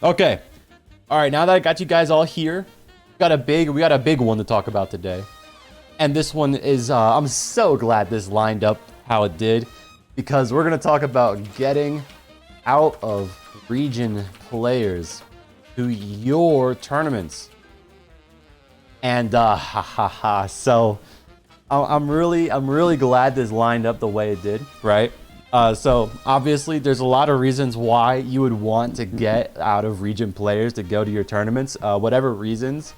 Okay. All right, now that I got you guys all here, we got a big one to talk about today. And this one is I'm so glad this lined up how it did, because we're going to talk about getting out of region players to your tournaments. And so I'm really glad this lined up the way it did, right? So obviously there's a lot of reasons why you would want to get out of region players to go to your tournaments. Whatever reasons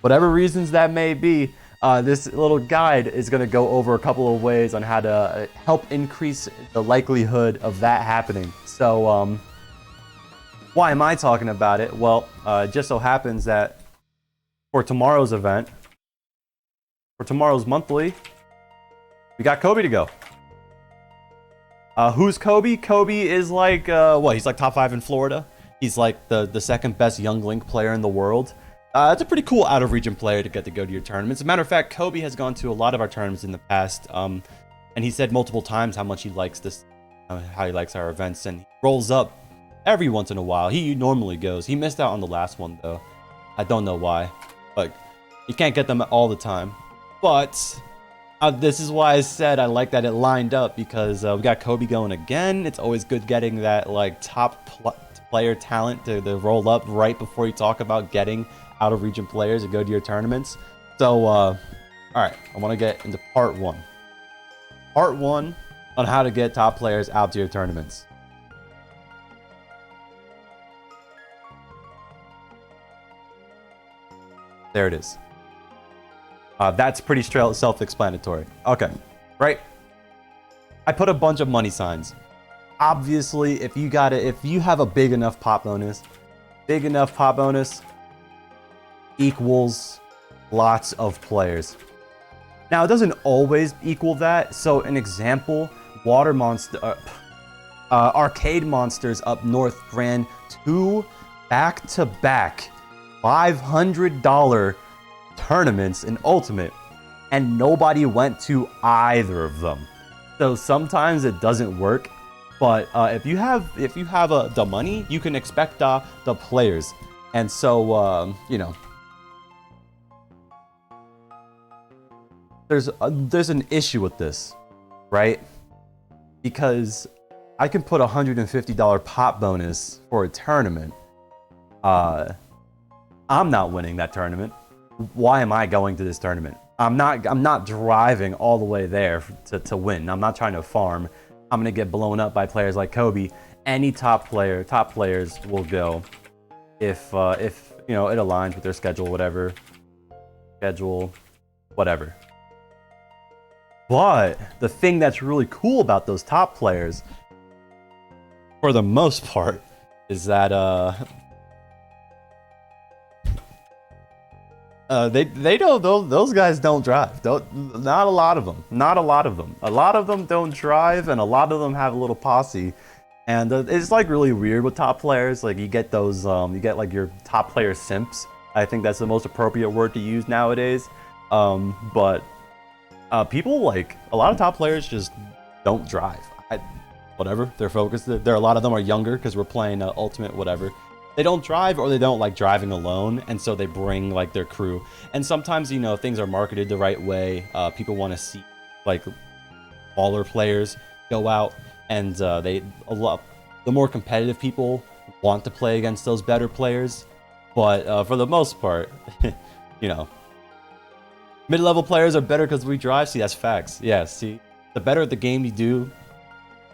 that may be, this little guide is going to go over a couple of ways on how to help increase the likelihood of that happening. So why am I talking about it? Well, it just so happens that for tomorrow's event, for tomorrow's monthly, we got Kobe to go. Who's Kobe? Kobe is like, he's like top 5 in Florida. He's like the second best Young Link player in the world. It's a pretty cool out-of-region player to get to go to your tournaments. As a matter of fact, Kobe has gone to a lot of our tournaments in the past, and he said multiple times how much he likes this, how he likes our events, and he rolls up every once in a while. He normally goes. He missed out on the last one, though. I don't know why, but you can't get them all the time. But this is why I said I like that it lined up, because we got Kobe going again. It's always good getting that like top player talent to roll up right before you talk about getting out of region players to go to your tournaments. So all right, I want to get into part one on how to get top players out to your tournaments. There it is. That's pretty self-explanatory. Okay, right? I put a bunch of money signs. Obviously, if you have a big enough pop bonus equals lots of players. Now, it doesn't always equal that. So, an example, Arcade Monsters up north ran 2 back-to-back $500 tournaments in Ultimate, and nobody went to either of them. So sometimes it doesn't work, but if you have the money, you can expect the players. And so there's an issue with this, right? Because I can put $150 pop bonus for a tournament. I'm not winning that tournament. Why am I going to this tournament? I'm not driving all the way there to win. I'm not trying to farm. I'm gonna get blown up by players like Kobe. Any top players will go if it aligns with their schedule, whatever. But the thing that's really cool about those top players, for the most part, is that they don't, those guys don't drive. Not a lot of them. A lot of them don't drive, and a lot of them have a little posse. And it's like really weird with top players. Like you get those, you get like your top player simps. I think that's the most appropriate word to use nowadays. But people, like a lot of top players just don't drive. Whatever, they're focused. A lot of them are younger because we're playing Ultimate, whatever. They don't drive, or they don't like driving alone, and so they bring like their crew. And sometimes, things are marketed the right way. People want to see like smaller players go out, and the more competitive people want to play against those better players. But for the most part, mid-level players are better because we drive. See, that's facts. Yeah, see, the better at the game you do,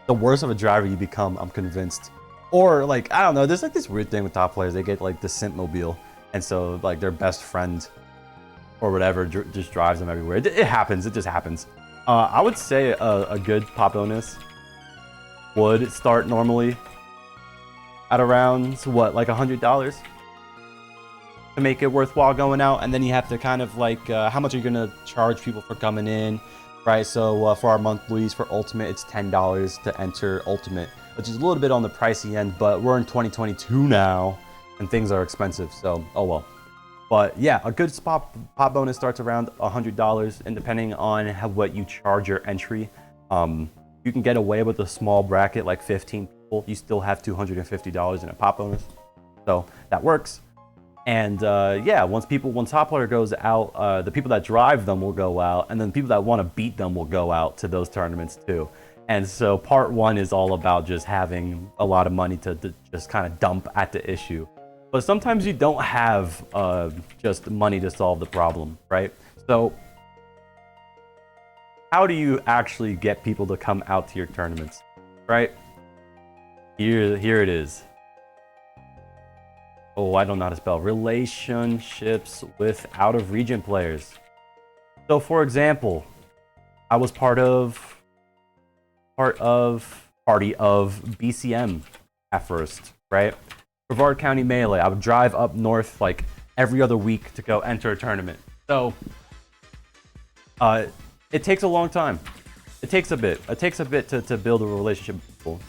the worse of a driver you become, I'm convinced. Or like, I don't know, there's like this weird thing with top players. They get like the Simp Mobile, and so like their best friend or whatever just drives them everywhere. It happens. It just happens. I would say a good pop bonus would start normally at around like $100 to make it worthwhile going out, and then you have to kind of like how much are you gonna charge people for coming in, right? So for our monthlies for Ultimate, it's $10 to enter Ultimate, which is a little bit on the pricey end, but we're in 2022 now, and things are expensive, so oh well. But yeah, a good pop bonus starts around $100, and depending on what you charge your entry, you can get away with a small bracket like 15 people. You still have $250 in a pop bonus. So that works. And yeah, once top player goes out, the people that drive them will go out, and then the people that want to beat them will go out to those tournaments too. And so part one is all about just having a lot of money to just kind of dump at the issue. But sometimes you don't have just money to solve the problem, right? So how do you actually get people to come out to your tournaments, right? Here it is. Oh, I don't know how to spell. Relationships with out-of-region players. So, for example, I was part of BCM at first, right? Brevard County Melee. I would drive up north like every other week to go enter a tournament. So, it takes a long time. It takes a bit. It takes a bit to build a relationship with people.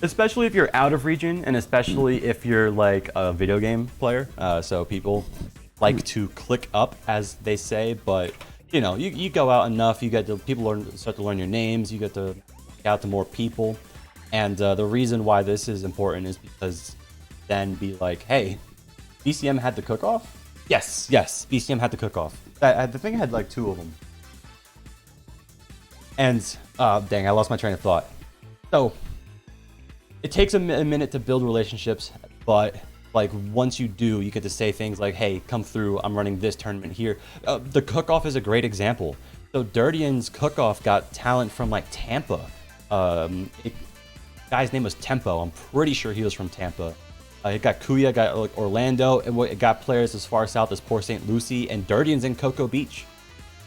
Especially if you're out of region, and especially if you're like a video game player. So people like to click up, as they say, but you know, you go out enough, you get to start to learn your names, you get to get out to more people. And the reason why this is important is because then be like, hey, BCM had the cook-off? Yes, BCM had the cook-off. I think I had like 2 of them. And, dang, I lost my train of thought. So, it takes a minute to build relationships, but like once you do, you get to say things like, hey, come through, I'm running this tournament here. The cook-off is a great example. So Dirtian's cook-off got talent from like Tampa. Guy's name was Tempo. I'm pretty sure he was from Tampa. It got Kuya, got like Orlando, and it got players as far south as Port St. Lucie, and Dirtian's in Cocoa Beach.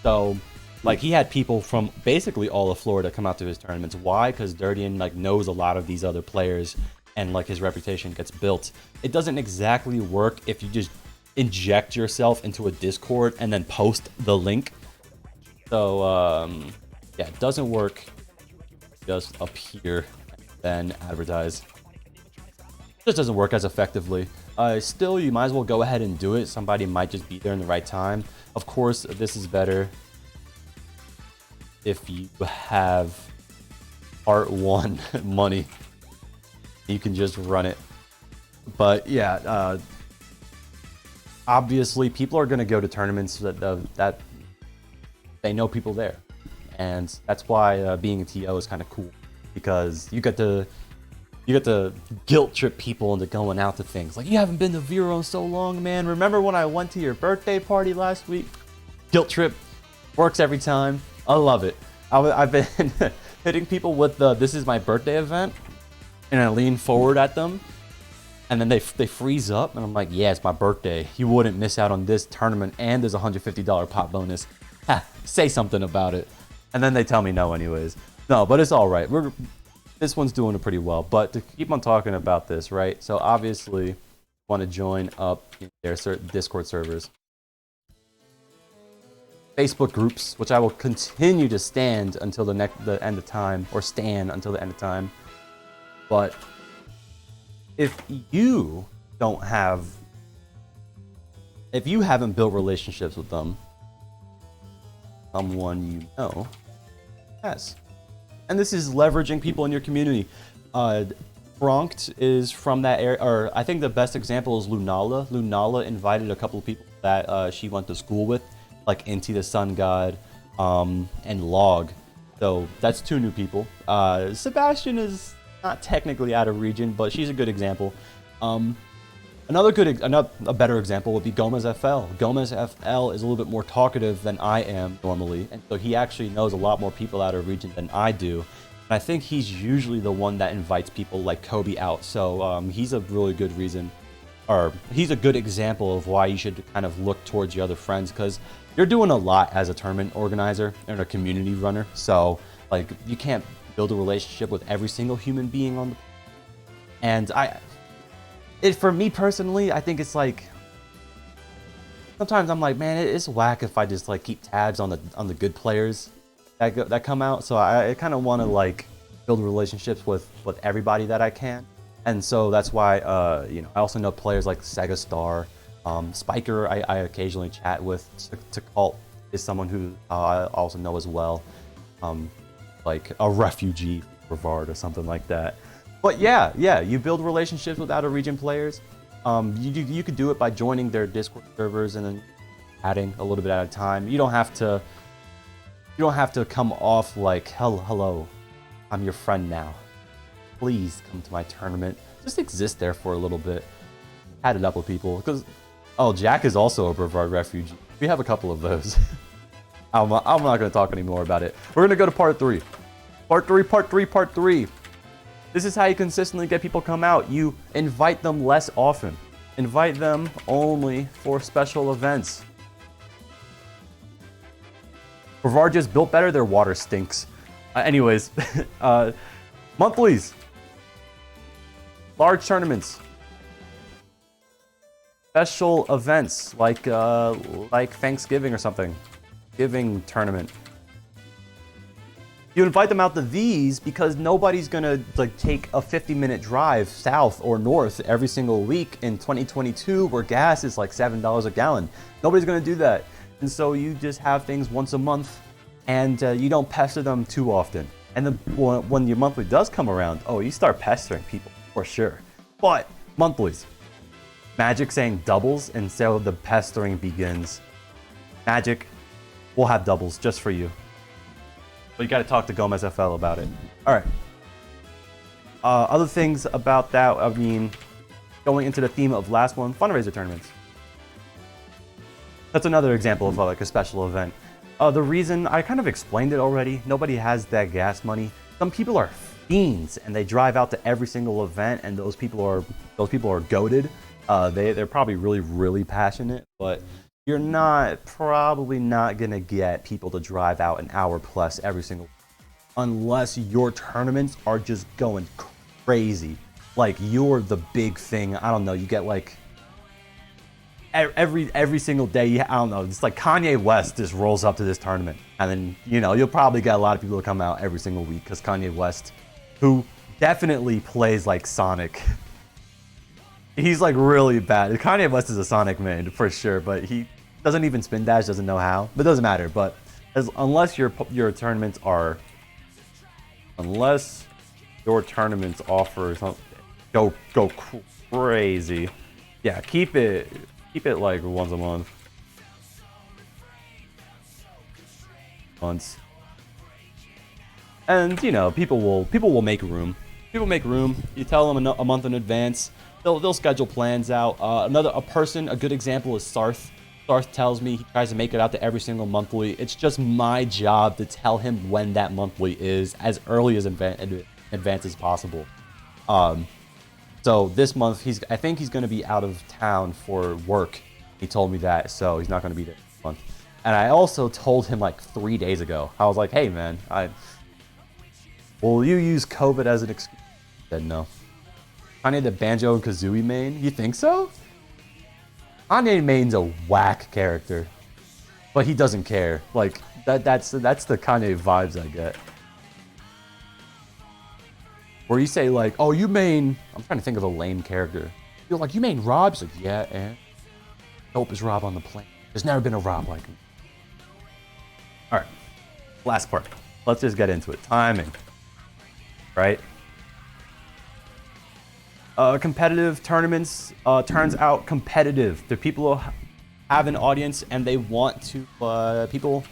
So like he had people from basically all of Florida come out to his tournaments. Why? Because Dirtian like knows a lot of these other players, and like his reputation gets built. It doesn't exactly work if you just inject yourself into a Discord and then post the link. So yeah, it doesn't work just up here and then advertise. It just doesn't work as effectively. Still, you might as well go ahead and do it. Somebody might just be there in the right time. Of course, this is better if you have part 1 money. You can just run it. But yeah, obviously people are going to go to tournaments that they know people there, and that's why being a TO is kind of cool, because you get to guilt trip people into going out to things. Like, you haven't been to Vero in so long, man. Remember when I went to your birthday party last week? Guilt trip works every time. I love it. I've been hitting people with the "this is my birthday" event, and I lean forward at them, and then they freeze up, and I'm like, yeah, it's my birthday. You wouldn't miss out on this tournament, and there's a $150 pot bonus. Ha, say something about it. And then they tell me no anyways. No, but it's all right. This one's doing it pretty well. But to keep on talking about this, right? So obviously, want to join up in their Discord servers. Facebook groups, which I will continue to stand until the end of time, or stand until the end of time. But if you haven't built relationships with them, someone you know has. And this is leveraging people in your community. Bronct is from that area, or I think the best example is Lunala. Lunala invited a couple of people that she went to school with, like Inti the Sun God, and Log. So that's 2 new people. Sebastian is not technically out of region, but she's a good example. A better example would be Gomez FL. Gomez FL is a little bit more talkative than I am normally, and so he actually knows a lot more people out of region than I do. And I think he's usually the one that invites people like Kobe out. So he's a really good reason, or he's a good example of why you should kind of look towards your other friends, because you're doing a lot as a tournament organizer and a community runner. So like, you can't build a relationship with every single human being on the, and for me personally, I think it's like, sometimes I'm like, man, it's whack if I just like keep tabs on the good players that come out. So I kind of want to like build relationships with everybody that I can, and so that's why you know, I also know players like Sega Star, Spiker. I occasionally chat with. Cult is someone who I also know as well, like a refugee, Brevard or something like that. But yeah, you build relationships with out of region players. You could do it by joining their Discord servers and then adding a little bit at a time. You don't have to. You don't have to come off like hello, I'm your friend now. Please come to my tournament. Just exist there for a little bit. Add it up with people because Jack is also a Brevard refugee. We have a couple of those. I'm not going to talk anymore about it. We're going to go to part 3. Part 3. This is how you consistently get people come out. You invite them less often. Invite them only for special events. Brevard just built better. Their water stinks. Anyways, monthlies. Large tournaments. Special events like Thanksgiving or something. Giving tournament. You invite them out to these because nobody's gonna take a 50-minute drive south or north every single week in 2022 where gas is like $7 a gallon. Nobody's gonna do that. And so you just have things once a month and you don't pester them too often. And then when your monthly does come around, you start pestering people for sure. But monthlies. Magic saying doubles, and so the pestering begins. Magic, we'll have doubles just for you. But you gotta talk to Gomez FL about it. Alright. Other things about that, I mean, going into the theme of last one, fundraiser tournaments. That's another example of like a special event. The reason, I kind of explained it already, nobody has that gas money. Some people are fiends and they drive out to every single event, and those people are goated. They're probably really passionate, but you're probably not gonna get people to drive out an hour plus every single, unless your tournaments are just going crazy. Like you're the big thing. I don't know. You get like every single day. I don't know. It's like Kanye West just rolls up to this tournament, and then you'll probably get a lot of people to come out every single week because Kanye West, who definitely plays like Sonic. He's like really bad. Kanye West is a Sonic man for sure, but he doesn't even spin dash, doesn't know how. But it doesn't matter. But unless your tournaments offer something, go crazy. Yeah, keep it like once a month. And people will make room. People make room. You tell them a month in advance. They'll schedule plans out. A good example is Sarth. Sarth tells me he tries to make it out to every single monthly. It's just my job to tell him when that monthly is as early as advance as possible. So this month I think he's going to be out of town for work. He told me that, so he's not going to be there this month. And I also told him like 3 days ago. I was like, hey man, will you use COVID as an excuse? He said no. Kanye the Banjo and Kazooie main? You think so? Kanye main's a whack character, but he doesn't care. Like that's the Kanye vibes I get. Where you say like, oh, you main. I'm trying to think of a lame character. You're like, you main Rob? He's like, yeah, and dope is Rob on the plane. There's never been a Rob like him. All right, last part. Let's just get into it. Timing, right? Competitive tournaments turns out competitive. The people have an audience and they want to. People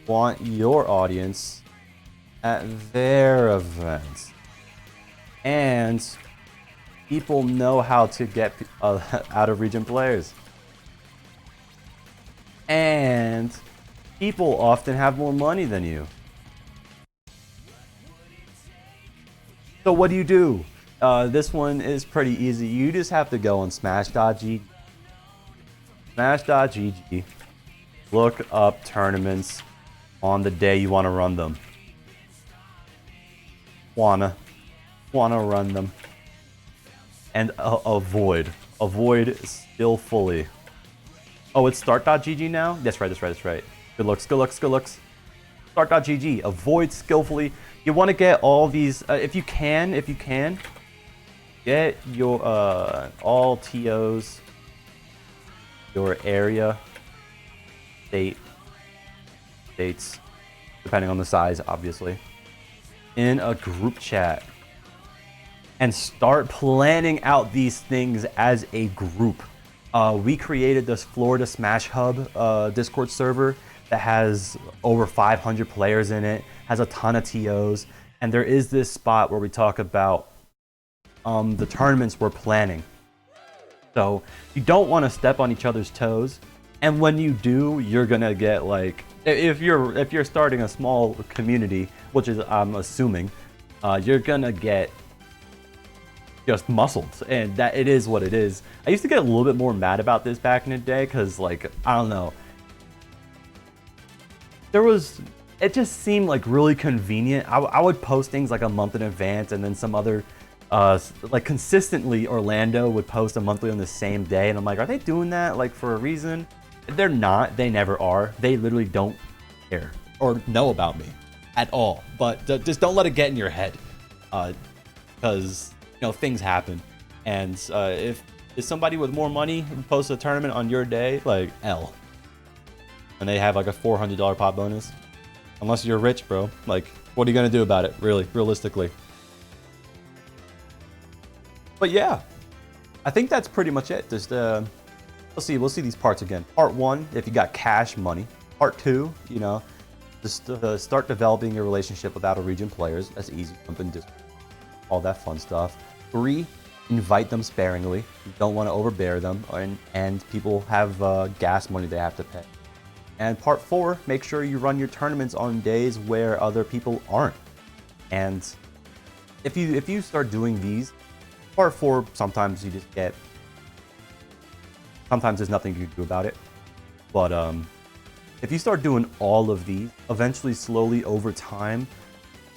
want your audience at their events, and people know how to get out of region players, and people often have more money than you. So what do? This one is pretty easy. You just have to go on Smash.gg. Smash.gg. Look up tournaments on the day you want to run them. Wanna run them. And avoid skillfully. Oh, it's start.gg now? That's right. Good looks. Start.gg. Avoid skillfully. You want to get all these, if you can, get your all TOs, your area, states, depending on the size, obviously, in a group chat. and start planning out these things as a group. We created this Florida Smash Hub Discord server that has over 500 players in it, has a ton of TOs, and there is this spot where we talk about the tournaments we're planning. So you don't want to step on each other's toes, and when you do, you're gonna get like, if you're starting a small community, which is I'm assuming, you're gonna get just muscled, and that it is what it is. I used to get a little bit more mad about this back in the day because, like, I don't know, it just seemed like really convenient. I would post things like a month in advance, and then some other like consistently Orlando would post a monthly on the same day, and I'm like, are they doing that like for a reason? They're not. They never are. They literally don't care or know about me at all. But just don't let it get in your head, because things happen. And if somebody with more money posts a tournament on your day, like L, and they have like a $400 pot bonus, unless you're rich, bro, like what are you gonna do about it? Really, realistically. But yeah, I think that's pretty much it. Just we'll see these parts again. Part 1, if you got cash money. Part 2, just start developing your relationship with out of region players. That's easy. Jump in Discord, all that fun stuff. 3, invite them sparingly. You don't want to overbear them, and people have gas money they have to pay. And part 4, make sure you run your tournaments on days where other people aren't. And if you start doing these, part 4, sometimes you just get, sometimes there's nothing you can do about it. But if you start doing all of these, eventually, slowly over time,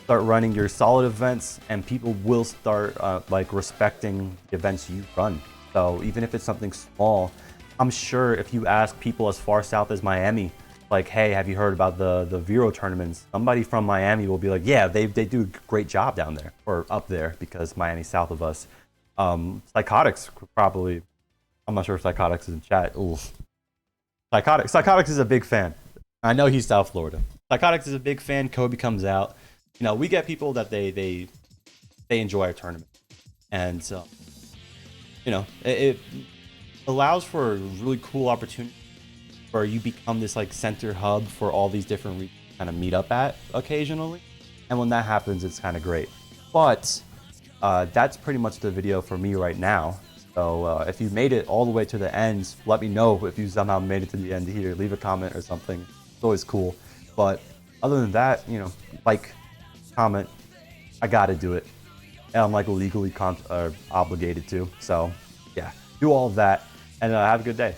start running your solid events, and people will start like respecting the events you run. So even if it's something small, I'm sure if you ask people as far south as Miami, like, hey, have you heard about the Vero tournaments? Somebody from Miami will be like, yeah, they do a great job down there, or up there, because Miami's south of us. Psychotics probably, I'm not sure if Psychotics is in chat. Ooh. Psychotics is a big fan. I know he's South Florida. Psychotics is a big fan. Kobe comes out. We get people that they enjoy our tournament, and it allows for a really cool opportunity where you become this like center hub for all these different regions to kind of meet up at occasionally, and when that happens, it's kind of great. But that's pretty much the video for me right now. So if you made it all the way to the end, let me know if you somehow made it to the end here. Leave a comment or something. It's always cool. But other than that, like, comment. I gotta do it, and I'm like legally obligated to. So yeah, do all of that, and have a good day.